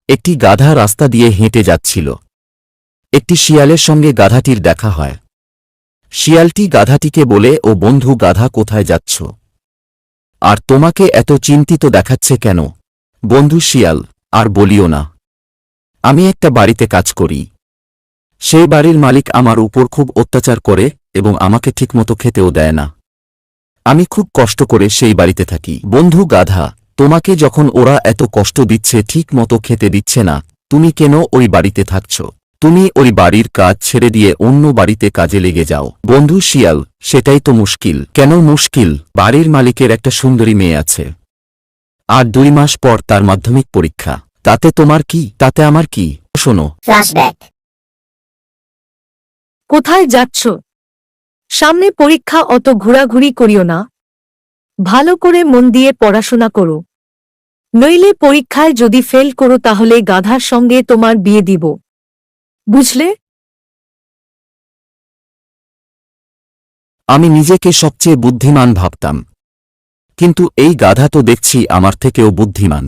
একটি গাধা রাস্তা দিয়ে হেঁটে যাচ্ছিল। একটি শিয়ালের সঙ্গে গাধাটির দেখা হয়। শিয়ালটি গাধাটিকে বলে, ও বন্ধু গাধা, কোথায় যাচ্ছ? আর তোমাকে এত চিন্তিত দেখাচ্ছে কেন? বন্ধু শিয়াল: আর বলিও না, আমি একটা বাড়িতে কাজ করি। সেই বাড়ির মালিক আমার উপর খুব অত্যাচার করে এবং আমাকে ঠিকমতো খেতেও দেয় না। আমি খুব কষ্ট করে সেই বাড়িতে থাকি। বন্ধু গাধা: তোমাকে যখন ওরা এত কষ্ট দিচ্ছে, ঠিক মতো খেতে দিচ্ছে না, তুমি কেন ওই বাড়িতে থাকছ? তুমি ওই বাড়ির কাজ ছেড়ে দিয়ে অন্য বাড়িতে কাজে লেগে যাও। বন্ধু শিয়াল: সেটাই তো মুশকিল। কেন মুশকিল? বাড়ির মালিকের একটা সুন্দরী মেয়ে আছে, আর 2 মাস পর তার মাধ্যমিক পরীক্ষা। তাতে তোমার কি? তাতে আমার কি? শোনো। ফ্ল্যাশব্যাক। কোথায় যাচ্ছ? সামনে পরীক্ষা, অত ঘোরাঘুরি করিও না। ভালো করে মন দিয়ে পড়াশোনা করো, নইলে পরীক্ষায় যদি ফেল করো তাহলে গাধার সঙ্গে তোমার বিয়ে দিব, বুঝলে? আমি নিজেকে সবচেয়ে বুদ্ধিমান ভাবতাম, কিন্তু এই গাধা তো দেখছি আমার থেকেও বুদ্ধিমান।